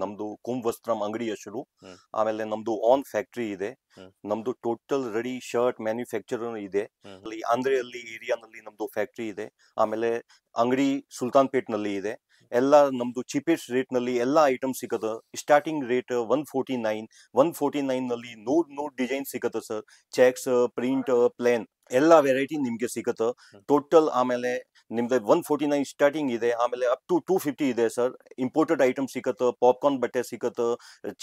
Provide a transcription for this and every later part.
ನಮ್ದು ಕುಂ ವಸ್ತ್ರಂ ಅಂಗಡಿ ಹೆಸರು. ಹ್ಮ್. ಆಮೇಲೆ ನಮ್ದು ಆನ್ ಫ್ಯಾಕ್ಟ್ರಿ ಇದೆ. ಹ್ಮ್. ನಮ್ದು ಟೋಟಲ್ ರೆಡಿ ಶರ್ಟ್ ಮ್ಯಾನುಫ್ಯಾಕ್ಚರ್ ಇದೆ. ಹ್ಮ್. ಅಲ್ಲಿ ಆಂಧ್ರೆಯಲ್ಲಿ ಏರಿಯಾನಲ್ಲಿ ನಮ್ದು ಫ್ಯಾಕ್ಟ್ರಿ ಇದೆ. ಆಮೇಲೆ ಅಂಗಡಿ ಸುಲ್ತಾನ್ ಪೇಟ್ ನಲ್ಲಿ ಇದೆ. ಎಲ್ಲ ನಮ್ದು ಚೀಪೆಸ್ಟ್ ರೇಟ್ ನಲ್ಲಿ ಎಲ್ಲ ಐಟಮ್ ಸಿಗುತ್ತೆ. ಸ್ಟಾರ್ಟಿಂಗ್ ರೇಟ್ 149 ನಲ್ಲಿ ನೂರ್ ಡಿಸೈನ್ ಸಿಗುತ್ತೆ ಸರ್. ಚೆಕ್ಸ್, ಪ್ರಿಂಟ್, ಪ್ಲೇನ್ ಎಲ್ಲ ವೆರೈಟಿ ನಿಮ್ಗೆ ಸಿಗುತ್ತೆ ಟೋಟಲ್. ಆಮೇಲೆ ನಿಮ್ದು 149 ಸ್ಟಾರ್ಟಿಂಗ್ ಇದೆ. ಆಮೇಲೆ ಅಪ್ ಟು 250 ಇದೆ ಸರ್. ಇಂಪೋರ್ಟೆಡ್ ಐಟಮ್ ಸಿಗುತ್ತೆ, ಪಾಪ್ಕಾರ್ನ್ ಬಟ್ಟೆ ಸಿಗುತ್ತೆ,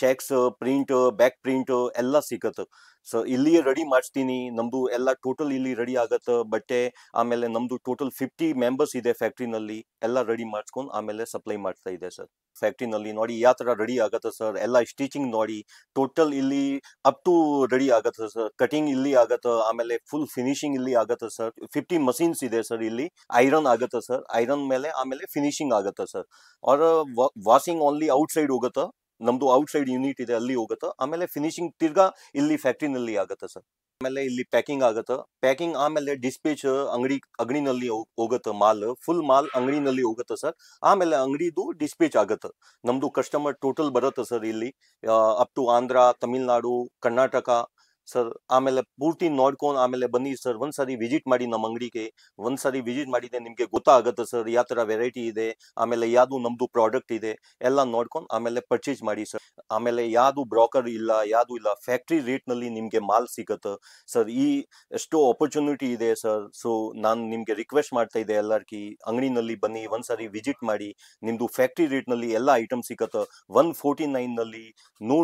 ಚೆಕ್ಸ್, ಪ್ರಿಂಟ್, ಬ್ಯಾಕ್ ಪ್ರಿಂಟ್ ಎಲ್ಲ ಸಿಗುತ್ತೆ. ಸೊ ಇಲ್ಲಿ ರೆಡಿ ಮಾಡಿಸ್ತೀನಿ. ನಮ್ದು ಎಲ್ಲ ಟೋಟಲ್ ಇಲ್ಲಿ ರೆಡಿ ಆಗತ್ತೆ ಬಟ್ಟೆ. ಆಮೇಲೆ ನಮ್ದು ಟೋಟಲ್ 50 ಮೆಂಬರ್ಸ್ ಇದೆ ಫ್ಯಾಕ್ಟ್ರಿನಲ್ಲಿ. ಎಲ್ಲ ರೆಡಿ ಮಾಡಿಸ್ಕೊಂಡು ಆಮೇಲೆ ಸಪ್ಲೈ ಮಾಡ್ತಾ ಇದೆ ಸರ್. ಫ್ಯಾಕ್ಟ್ರಿನಲ್ಲಿ ನೋಡಿ ಯಾವ ತರ ರೆಡಿ ಆಗತ್ತೆ ಸರ್. ಎಲ್ಲ ಸ್ಟಿಚಿಂಗ್ ನೋಡಿ ಟೋಟಲ್ ಇಲ್ಲಿ ಅಪ್ ಟು ರೆಡಿ ಆಗತ್ತೆ ಸರ್. ಕಟಿಂಗ್ ಇಲ್ಲಿ ಆಗತ್ತೆ, ಆಮೇಲೆ ಫುಲ್ ಫಿನಿಶಿಂಗ್ ಇಲ್ಲಿ ಆಗತ್ತೆ ಸರ್. 50 ಮಷೀನ್ಸ್ ಇದೆ ಸರ್. ಇಲ್ಲಿ ಐರನ್ ಆಗತ್ತೆ ಸರ್. ಐರನ್ ಮೇಲೆ ಆಮೇಲೆ ಫಿನಿಶಿಂಗ್ ಆಗತ್ತೆ ಸರ್. ಅವ್ರ ವಾಷಿಂಗ್ ಓನ್ಲಿ ಔಟ್ ಸೈಡ್ ಹೋಗುತ್ತೆ. ನಮ್ದು ಔಟ್ ಸೈಡ್ ಯೂನಿಟ್ ಇದೆ, ಅಲ್ಲಿ ಹೋಗುತ್ತೆ. ಆಮೇಲೆ ಫಿನಿಶಿಂಗ್ ತಿರ್ಗಾ ಇಲ್ಲಿ ಫ್ಯಾಕ್ಟ್ರಿನಲ್ಲಿ ಆಗತ್ತೆ ಸರ್. ಆಮೇಲೆ ಇಲ್ಲಿ ಪ್ಯಾಕಿಂಗ್ ಆಗತ್ತೆ. ಪ್ಯಾಕಿಂಗ್ ಆಮೇಲೆ ಡಿಸ್ಪೇಚ್ ಅಂಗಡಿನಲ್ಲಿ ಹೋಗುತ್ತೆ. ಮಾಲ್ ಫುಲ್ ಮಾಲ್ ಅಂಗಡಿನಲ್ಲಿ ಹೋಗುತ್ತೆ ಸರ್. ಆಮೇಲೆ ಅಂಗಡಿದು ಡಿಸ್ಪೇಚ್ ಆಗತ್ತೆ. ನಮ್ದು ಕಸ್ಟಮರ್ ಟೋಟಲ್ ಬರುತ್ತೆ ಸರ್ ಇಲ್ಲಿ up to Andhra, Tamil Nadu, Karnataka sir. ಆಮೇಲೆ ಪೂರ್ತಿ ನೋಡ್ಕೊಂಡು ಆಮೇಲೆ ಬನ್ನಿ ಸರ್. ಒಂದ್ಸರಿ ವಿಸಿಟ್ ಮಾಡಿ ನಮ್ಮ ಅಂಗಡಿಗೆ. ಒಂದ್ಸರಿ ವಿಸಿಟ್ ಮಾಡಿದ್ರೆ ನಿಮ್ಗೆ ಗೊತ್ತಾಗತ್ತೆ ಸರ್ ಯಾವ ತರ ವೆರೈಟಿ ಇದೆ, ಆಮೇಲೆ ಯಾವ್ದು ನಮ್ದು ಪ್ರಾಡಕ್ಟ್ ಇದೆ ಎಲ್ಲ ನೋಡ್ಕೊಂಡು ಆಮೇಲೆ ಪರ್ಚೇಸ್ ಮಾಡಿ ಸರ್. ಆಮೇಲೆ ಯಾವ್ದು ಬ್ರೋಕರ್ ಇಲ್ಲ, ಯಾವ್ದು ಇಲ್ಲ, ಫ್ಯಾಕ್ಟ್ರಿ ರೇಟ್ ನಲ್ಲಿ ನಿಮ್ಗೆ ಮಾಲ್ ಸಿಗತ್ತೆ ಸರ್. ಈ ಎಷ್ಟೋ ಆಪರ್ಚುನಿಟಿ ಇದೆ ಸರ್. ಸೊ ನಾನು ನಿಮ್ಗೆ ರಿಕ್ವೆಸ್ಟ್ ಮಾಡ್ತಾ ಇದ್ದೆ, ಎಲ್ಲರಿಗೆ ಅಂಗಡಿನಲ್ಲಿ ಬನ್ನಿ, ಒಂದ್ಸರಿ ವಿಸಿಟ್ ಮಾಡಿ. ನಿಮ್ದು ಫ್ಯಾಕ್ಟ್ರಿ ರೇಟ್ ನಲ್ಲಿ ಎಲ್ಲ ಐಟಮ್ ಸಿಗತ್ತೆ. 149 ನಲ್ಲಿ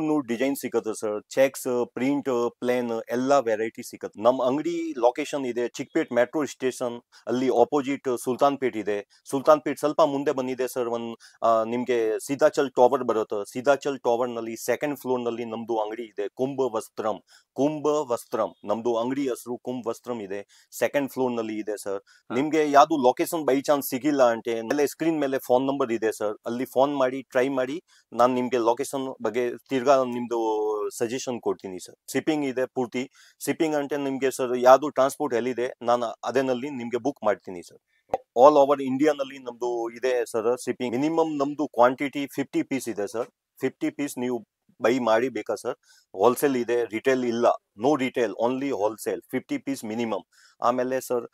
ನೂರ್ ಡಿಸೈನ್ ಸಿಗತ್ತೆ ಸರ್. ಚೆಕ್ಸ್, ಪ್ರಿಂಟ್, ಪ್ಲೇನ್ ಎಲ್ಲ ವೆರೈಟಿ ಸಿಗತ್ತೆ. ನಮ್ಮ ಅಂಗಡಿ ಲೊಕೇಶನ್ ಇದೆ ಚಿಕ್ಪೇಟ್ ಮೆಟ್ರೋ ಸ್ಟೇಷನ್ ಅಲ್ಲಿ ಆಪೋಸಿಟ್ ಸುಲ್ತಾನ್ ಪೇಟ್ ಇದೆ. ಸುಲ್ತಾನ್ ಪೇಟ್ ಸ್ವಲ್ಪ ಮುಂದೆ ಬಂದಿದೆ ಸರ್. ನಿಮ್ಗೆ ಸೀತಾಚಲ್ ಟವರ್ ಬರುತ್ತೆ. ಸೀತಾಚಲ್ ಟವರ್ ನಲ್ಲಿ ಸೆಕೆಂಡ್ ಫ್ಲೋರ್ ನಲ್ಲಿ ನಮ್ದು ಅಂಗಡಿ ಇದೆ. ಕುಂಭ ವಸ್ತ್ರಂ ನಮ್ದು ಅಂಗಡಿ ಹೆಸರು ಕುಂಭ ವಸ್ತ್ರಂ ಇದೆ. ಸೆಕೆಂಡ್ ಫ್ಲೋರ್ ನಲ್ಲಿ ಇದೆ ಸರ್. ನಿಮ್ಗೆ ಯಾವ್ದು ಲೊಕೇಶನ್ ಬೈ ಚಾನ್ಸ್ ಸಿಗಿಲ್ಲ అంటే ಮೇಲೆ ಸ್ಕ್ರೀನ್ ಮೇಲೆ ಫೋನ್ ನಂಬರ್ ಇದೆ ಸರ್. ಅಲ್ಲಿ ಫೋನ್ ಮಾಡಿ ಟ್ರೈ ಮಾಡಿ. ನಾನು ನಿಮ್ಗೆ ಲೊಕೇಶನ್ ಬಗ್ಗೆ ತಿರ್ಗಾ ನಿಮ್ದು ಸಜೆಷನ್ ಕೊಡ್ತೀನಿ ಸರ್. ಶಿಪ್ಪಿಂಗ್ ಇದೆ ಪೂರ್ತಿ. ಶಿಪ್ಪಿಂಗ್ అంటే ನಿಮ್ಗೆ ಸರ್ ಯಾವ್ದು ಟ್ರಾನ್ಸ್ಪೋರ್ಟ್ ಎಲ್ಲಿದೆ ನಾನು ಅದೇನಲ್ಲಿ ನಿಮ್ಗೆ ಬುಕ್ ಮಾಡ್ತೀನಿ ಸರ್. ಆಲ್ ಓವರ್ ಇಂಡಿಯಾನಲ್ಲಿ ನಮ್ದು ಇದೆ ಸರ್ ಶಿಪ್ಪಿಂಗ್. ಮಿನಿಮಮ್ ನಮ್ದು ಕ್ವಾಂಟಿಟಿ 50 ಪೀಸ್ ಇದೆ ಸರ್. 50 ಪೀಸ್ ನೀವು ಬೈ ಮಾಡಿ ಬೇಕಾ ಸರ್. ಹೋಲ್ಸೇಲ್ ಇದೆ, ರಿಟೇಲ್ ಇಲ್ಲ. No retail, only wholesale. 50 piece minimum. ಆಮೇಲೆ ಸರ್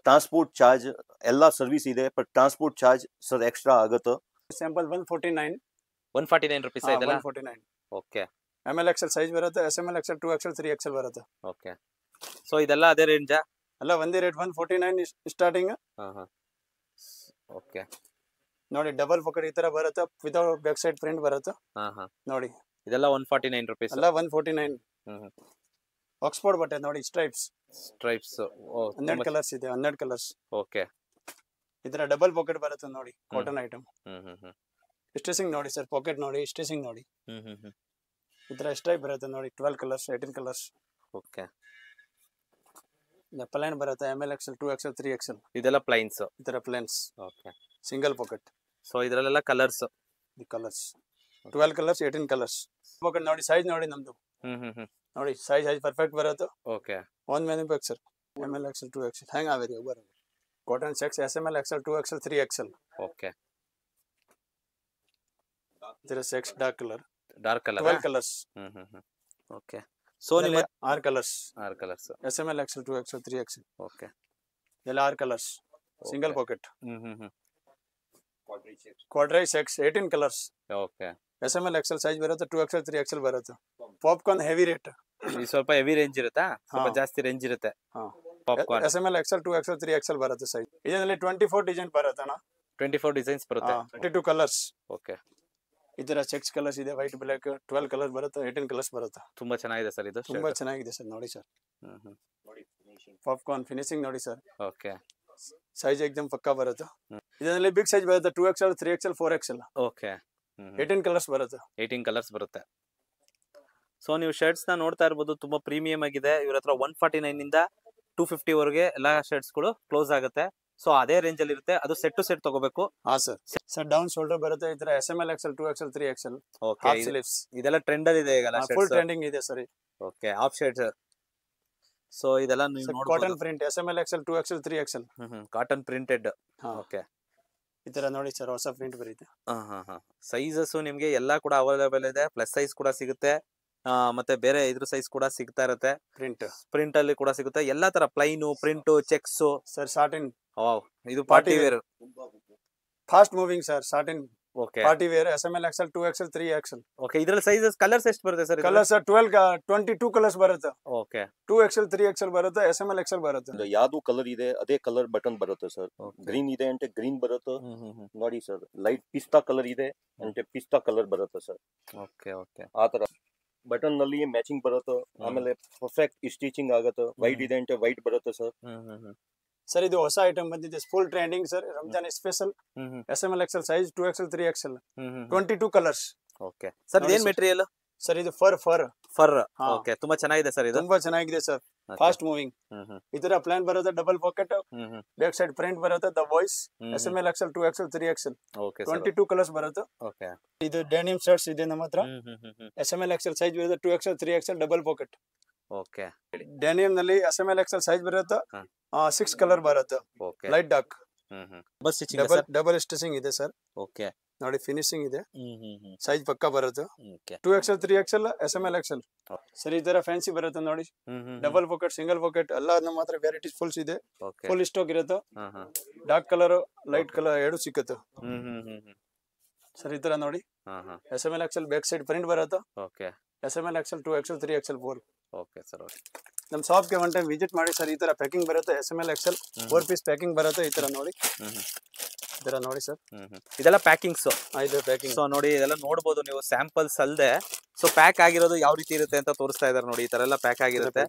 ಟ್ರಾನ್ಸ್ಪೋರ್ಟ್ ಚಾರ್ಜ್ ಎಲ್ಲ ಸರ್ವಿಸ್ ಇದೆ, but transport charge sir extra ಆಗುತ್ತೆ. ಸ್ಯಾಂಪಲ್ 149 ರೂಪೀಸ್ ಇದೆಲ್ಲ. 149 ಓಕೆ. ML XL ಸೈಜ್ ಬರುತ್ತೆ. SML XL 2XL 3XL ಬರುತ್ತೆ. ಓಕೆ. ಸೊ ಇದೆಲ್ಲ ಅದೇ ರೇಂಜಾ? ಅಲ್ಲ ಒಂದೇ ರೇಟ್ 149 ಸ್ಟಾರ್ಟಿಂಗ್. ಓಕೆ. ನೋಡಿ ಡಬಲ್ ಪಾಕೆಟ್ ಈ ತರ ಬರುತ್ತೆ. ವಿತೌಟ್ ಬ್ಯಾಕ್ ಸೈಡ್ ಪ್ರಿಂಟ್ ಬರುತ್ತೆ. ನೋಡಿ ಇದೆಲ್ಲ 149 ರೂಪೀಸ್ ಅಲ್ಲ 149. ಆಕ್ಸ್ಫೋರ್ಡ್ ಬಟ್ಟೆ ನೋಡಿ ಸ್ಟ್ರೈಪ್ಸ್. 12 ಕಲರ್ಸ್ ಇದೆ. 12 ಕಲರ್ಸ್. ಓಕೆ. ಇದರ ಡಬಲ್ ಪಾಕೆಟ್ ಬರುತ್ತೆ ನೋಡಿ. Cotton item. ಸ್ಟಿಚಿಂಗ್ ನೋಡಿ ಸರ್. ಪಾಕೆಟ್ ನೋಡಿ, ಸ್ಟಿಚಿಂಗ್ ನೋಡಿ. ಇದರ ಸ್ಟ್ರೈಪ್ ಬರುತ್ತೆ ನೋಡಿ. 12 ಕಲರ್ಸ್, 18 ಕಲರ್ಸ್. ಓಕೆ. ಪ್ಲೇನ್ ಬರುತ್ತೆ. ML XL 2XL 3XL. ಇದೆಲ್ಲ ಪ್ಲೈನ್ಸ್. ಇದರ plains. Okay. Single pocket. So ಇದರಲ್ಲೆಲ್ಲ colours. The colours 12 colours, 18 colours. Pocket ನೋಡಿ, ಸೈಜ್ ನೋಡಿ ನಮ್ದು. ನೋಡಿ ಸೈಜ್ ಪರ್ಫೆಕ್ಟ್ ಬರುತ್ತೆ. Okay. One manufacture. ML XL 2XL ಹ್ಯಾಂಗ್ ಆವೇರಿ ಬರುತ್ತೆ. Cotton cheques SML XL 2XL 3XL. Okay. ಇದರ checks dark colour. 12 colours. Okay. So ನಿಮ್ಮ 6 colours. SML XL 2XL 3XL. Okay. ಎಲ್ಲ 6 ಕಲರ್ಸ್. Single pocket. ಕ್ವಾಡ್ರೈ checks 18 colours. Okay. SML XL size ಬರುತ್ತೆ. 2XL 3XL ಬರುತ್ತೆ. Popcorn heavy rate. ಇದು ಸ್ವಲ್ಪ heavy range ಇರುತ್ತಾ? ಸ್ವಲ್ಪ ಜಾಸ್ತಿ ರೇಂಜ್ ಇರುತ್ತೆ. Popcorn SML XL 2XL 3XL ಬರುತ್ತೆ ಸೈಜ್. ಇದರಲ್ಲಿ 24 ಡಿಸೈನ್ ಬರುತ್ತೆ ಅಣ್ಣ. 24 ಡಿಸೈನ್ಸ್ ಬರುತ್ತೆ. 32 ಕಲರ್ಸ್. ಓಕೆ. ಇದರ ಚೆಕ್ಸ್ ಕಲರ್ಸ್ ಇದೆ. ವೈಟ್, ಬ್ಲಾಕ್ 12 ಕಲರ್ ಬರುತ್ತೆ. 18 ಕಲರ್ಸ್ ಬರುತ್ತೆ. ತುಂಬಾ ಚೆನ್ನಾಗಿದೆ ಸರ್ ಇದು. ತುಂಬಾ ಚೆನ್ನಾಗಿದೆ ಸರ್. ನೋಡಿ ಸರ್. ಪಾಪ್ಕಾರ್ನ್ ಫಿನಿಶಿಂಗ್ ನೋಡಿ ಸರ್. ಓಕೆ. ಸೈಜ್ ಎಕ್ದಮ್ ಪಕ್ಕಾ ಬರುತ್ತೆ. ಇದರಲ್ಲಿ ಬಿಗ್ ಸೈಜ್ ಬರುತ್ತೆ. 2XL 3XL 4XL. Okay. 18 colours ಬರುತ್ತೆ. 18 ಕಲರ್ಸ್ ಬರುತ್ತೆ. ಸೊ ನೀವು ಶರ್ಟ್ಸ್ ನ ನೋಡ್ತಾ ಇರಬಹುದು. ತುಂಬಾ ಪ್ರೀಮಿಯಂ ಆಗಿದೆ. ಇವ್ರ ಹತ್ರ 149 ಇಂದ 250 ವರೆಗೆ ಎಲ್ಲಾ ಶರ್ಟ್ಸ್ ಗಳು ಕ್ಲೋಸ್ ಆಗುತ್ತೆ. ಸೊ ಅದೇ ರೇಂಜ್ ಅಲ್ಲಿ ಇರುತ್ತೆ. ಅದು ಸೆಟ್ ಟು ಸೆಟ್ ತಗೋಬೇಕು. ಸರ್ ಡೌನ್ ಶೋಲ್ಡರ್ ಬರುತ್ತೆ. ಇದರ SML XL 2XL 3XL. Okay. ಇದೆಲ್ಲ ಟ್ರೆಂಡ್ ಅಲ್ಲಿ ಇದೆ ಈಗ. ಫುಲ್ ಟ್ರೆಂಡಿಂಗ್ ಇದೆ sir. Okay. Of shirts. So ಇದೆಲ್ಲ ನೀವು ನೋಡಬಹುದು. Cotton print SML XL 2XL 3XL. Cotton printed. Okay. ಈ ತರ ನೋಡಿ ಸರ್ ಹೊಸ ಪ್ರಿಂಟ್ ಬರುತ್ತೆ. ಸೈಜಸ್ ನಿಮ್ಗೆ ಎಲ್ಲಾ ಕೂಡ ಅವೈಲೇಬಲ್ ಇದೆ, ಪ್ಲಸ್ ಸೈಜ್ ಕೂಡ ಸಿಗುತ್ತೆ, ಮತ್ತೆ ಬೇರೆ ಇದ್ರ ಸೈಜ್ ಕೂಡ ಸಿಗ್ತಾ ಇರುತ್ತೆ, ಪ್ರಿಂಟ್ ಅಲ್ಲಿ ಕೂಡ ಸಿಗುತ್ತೆ, ಎಲ್ಲಾ ತರ plain print checks sir. Satin ಇದು party wear, fast moving sir. Satin okay party wear SML XL 2XL 3XL. Okay ಇದ್ರಲ್ಲಿ ಸೈಜಸ್ ಕಲರ್ಸ್ ಎಷ್ಟು ಬರುತ್ತೆ ಸರ್? ಕಲರ್ ಸರ್ 22 ಕಲರ್ಸ್ ಬರುತ್ತೆ. ಓಕೆ 2XL 3XL ಬರುತ್ತೆ, SML XL ಬರುತ್ತೆ. ಯಾವ್ದು ಕಲರ್ ಇದೆ ಅದೇ ಕಲರ್ ಬಟನ್ ಬರುತ್ತೆ ಸರ್. ಗ್ರೀನ್ ಇದೆ అంటే ಗ್ರೀನ್ ಬರುತ್ತೆ ನೋಡಿ ಸರ್. ಲೈಟ್ ಪಿಸ್ತಾ ಕಲರ್ ಇದೆ అంటే ಪಿಸ್ತಾ ಕಲರ್ ಬರುತ್ತೆ ಸರ್. ಓಕೆ ಓಕೆ ಆ ತರ ಬಟನ್ ನಲ್ಲಿ ಮ್ಯಾಚಿಂಗ್ ಬರುತ್ತೆ. ಆಮೇಲೆ ಪರ್ಫೆಕ್ಟ್ ಸ್ಟಿಚಿಂಗ್ ಆಗುತ್ತೆ. ವೈಟ್ ಇದೆ అంటే ವೈಟ್ ಬರುತ್ತೆ ಸರ್. ಸರ್ ಇದು ಹೊಸ ಐಟಮ್ ಬಂದಿದೆ, full trending sir. Ramzan special SML XL size 2XL 3XL 22 colours. Okay sir ಇದೇನ್ ಮೆಟೀರಿಯಲ್ ಸರ್? ಇದು ಫರ್ ಓಕೆ ತುಂಬಾ ಚೆನ್ನಾಗಿದೆ ಸರ್. ಇದು ತುಂಬಾ ಚೆನ್ನಾಗಿದೆ ಸರ್, ಫಾಸ್ಟ್ ಮೂವಿಂಗ್. ಇದರ ಪ್ಲಾನ್ ಬರುತ್ತೆ, double pocket, back side print ಬರುತ್ತೆ, ದ ವಾಯ್ಸ್ SML XL 2XL 3XL 22 colours ಬರುತ್ತೆ. ಓಕೆ ಇದು ಡೆನಿಮ್ ಶರ್ಟ್ಸ್ ಇದೆ ನಮ್ಮ ಹತ್ರ. SML XL ಸೈಜ್ ಬರುತ್ತೆ 2XL 3XL double pocket. Okay denim ನಲ್ಲಿ SML XL ಸೈಜ್ ಬರುತ್ತೆ, 6 ಕಲರ್ ಬರುತ್ತೆ, ಲೈಟ್ ಡಾರ್ಕ್. ಡಬಲ್ ಸ್ಟಿಚಿಂಗ್ ಇದೆ ಸರ್. ಓಕೆ ನೋಡಿ ಫಿನಿಶಿಂಗ್ ಇದೆ, ಸೈಜ್ ಪಕ್ಕ ಬರುತ್ತೆ. 2XL 3XL SML XL sir. ಈ ತರ ಫ್ಯಾನ್ಸಿ ಬರುತ್ತೆ ನೋಡಿ, ಡಬಲ್ ಪಾಕೆಟ್, ಸಿಂಗಲ್ ಪಾಕೆಟ್ ಎಲ್ಲ ನಮ್ಮ ಹತ್ರ ವೆರೈಟೀಸ್ ಫುಲ್ಸ್ ಇದೆ. ಫುಲ್ ಸ್ಟಾಕ್ ಇರುತ್ತೆ. ಡಾರ್ಕ್ ಕಲರ್ ಲೈಟ್ ಕಲರ್ ಎರಡು ಸಿಕ್ಕುತ್ತೆ ಸರ್. ಈ ತರ ನೋಡಿ SML XL back side print ಬರುತ್ತೆ. SML XL 2XL 3XL 4. Okay sir. ನಮ್ ಶಾಪ್ ಗೆ ಒನ್ ಟೈಮ್ ವಿಸಿಟ್ ಮಾಡಿ ಸರ್. ಈ ತರ ಪ್ಯಾಕಿಂಗ್ ಬರುತ್ತೆ, SML XL 4 ಪೀಸ್ ಪ್ಯಾಕಿಂಗ್ ಬರುತ್ತೆ. ಈ ತರ ನೋಡಿ, ಈ ತರ ನೋಡಿ ಸರ್. ಇದೆಲ್ಲ ಪ್ಯಾಕಿಂಗ್ಸ್. ಇದು ಪ್ಯಾಕಿಂಗ್. ಸೊ ನೋಡಿ ಇದೆಲ್ಲ ನೋಡಬಹುದು ನೀವು, ಸ್ಯಾಂಪಲ್ಸ್ ಅಲ್ಲದೆ ಸೊ ಪ್ಯಾಕ್ ಆಗಿರೋದು ಯಾವ ರೀತಿ ಇರುತ್ತೆ ಅಂತ ತೋರಿಸ್ತಾ ಇದಾರೆ ನೋಡಿ. ಈ ತರ ಎಲ್ಲ ಪ್ಯಾಕ್ ಆಗಿರುತ್ತೆ.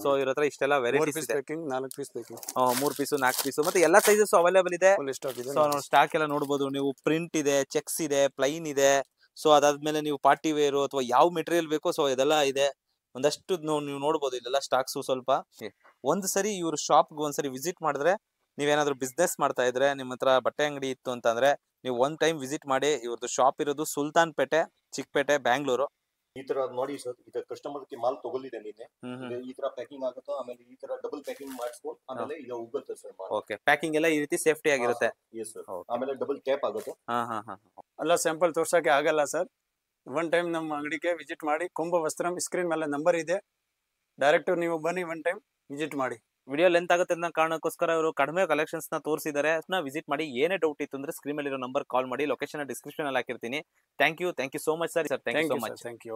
ಸೊ ಇವ್ರ ಹತ್ರ ಇಷ್ಟೆಲ್ಲ ವೆರೈಟೀಸ್ ಇದೆ. 4 ಪೀಸ್ ಪ್ಯಾಕಿಂಗ್, 3 ಪೀಸ್ 4 ಪೀಸ್ ಮತ್ತೆ ಎಲ್ಲಾ ಸೈಜಸ್ ಅವೈಲೇಬಲ್ ಇದೆ. ಸೊ ಸ್ಟಾಕ್ ಎಲ್ಲ ನೋಡಬಹುದು ನೀವು. ಪ್ರಿಂಟ್ ಇದೆ, ಚೆಕ್ಸ್ ಇದೆ, ಪ್ಲೈನ್ ಇದೆ. ಸೊ ಅದಾದ್ಮೇಲೆ ನೀವು ಪಾರ್ಟಿ ವೇರ್ ಅಥವಾ ಯಾವ ಮೆಟೀರಿಯಲ್ ಬೇಕೋ ಸೊ ಇದೆಲ್ಲ ಇದೆ. ಒಂದಷ್ಟು ನೀವು ನೋಡಬಹುದು ಇದೆಲ್ಲ ಸ್ಟಾಕ್ಸ್. ಸ್ವಲ್ಪ ಒಂದ್ ಸರಿ ಇವ್ರ ಶಾಪ್ ಒಂದ್ಸರಿ ವಿಸಿಟ್ ಮಾಡಿದ್ರೆ, ನೀವೇನಾದ್ರೂ ಬಿಸ್ನೆಸ್ ಮಾಡ್ತಾ ಇದ್ರೆ, ನಿಮ್ಮ ಹತ್ರ ಬಟ್ಟೆ ಅಂಗಡಿ ಇತ್ತು ಅಂತಂದ್ರೆ ನೀವು ಒಂದ್ ಟೈಮ್ ವಿಸಿಟ್ ಮಾಡಿ. ಇವ್ರದ್ದು ಶಾಪ್ ಇರೋದು ಸುಲ್ತಾನ್ ಪೇಟೆ, ಚಿಕ್ಕಪೇಟೆ, ಬ್ಯಾಂಗ್ಳೂರು. ಈ ತರ ನೋಡಿ ಸರ್, ಈ ತರ ಕಸ್ಟಮರ್ ಗೆ ಮಾಲ್ ತಗೊಳ್ಳಿದೆ ನೀನೆ, ಈ ತರ ಪ್ಯಾಕಿಂಗ್ ಆಗುತ್ತೆ. ಆಮೇಲೆ ಈ ತರ ಡಬಲ್ ಪ್ಯಾಕಿಂಗ್ ಮಾಡಿಸ್ಕೊಂಡು ಆಮೇಲೆ ಇದು ಹೋಗುತ್ತೆ ಸರ್. ಓಕೆ ಪ್ಯಾಕಿಂಗ್ ಎಲ್ಲ ಈ ರೀತಿ ಸೇಫ್ಟಿ ಆಗಿರುತ್ತೆ. Yes sir. ಆಮೇಲೆ ಡಬಲ್ ಕ್ಯಾಪ್ ಆಗುತ್ತೆ. ಎಲ್ಲ ಸ್ಯಾಂಪಲ್ ತೋರ್ಸಕ್ಕೆ ಆಗಲ್ಲ ಸರ್. ಒನ್ ಟೈಮ್ ನಮ್ಮ ಅಂಗಡಿಗೆ ವಿಸಿಟ್ ಮಾಡಿ. ಕುಂಭ ವಸ್ತ್ರಂ ಸ್ಕ್ರೀನ್ ಮೇಲೆ ನಂಬರ್ ಇದೆ, ಡೈರೆಕ್ಟ್ ನೀವು ಬನ್ನಿ, ಒನ್ ಟೈಮ್ ವಿಸಿಟ್ ಮಾಡಿ. ವಿಡಿಯೋ ಲೆಂತ್ ಆಗುತ್ತೆ ಅನ್ನೋ ಕಾರಣಕ್ಕೋಸ್ಕರ ಅವರು ಕಡಿಮೆ ಕಲೆಕ್ಷನ್ಸ್ ನ ತೋರಿಸಿದ್ದಾರೆ. ವಿಸಿಟ್ ಮಾಡಿ. ಏನೇ ಡೌಟ್ ಇತ್ತು ಅಂದ್ರೆ ಸ್ಕ್ರೀನ್ ಮೇಲೆ ಇರೋ ನಂಬರ್ ಕಾಲ್ ಮಾಡಿ. ಲೊಕೇಶನ್ ಡಿಸ್ಕ್ರಿಪ್ಷನ್ ಅಲ್ಲಿ ಹಾಕಿರ್ತೀನಿ. Thank you so much sir. Thank you so much. Thank you.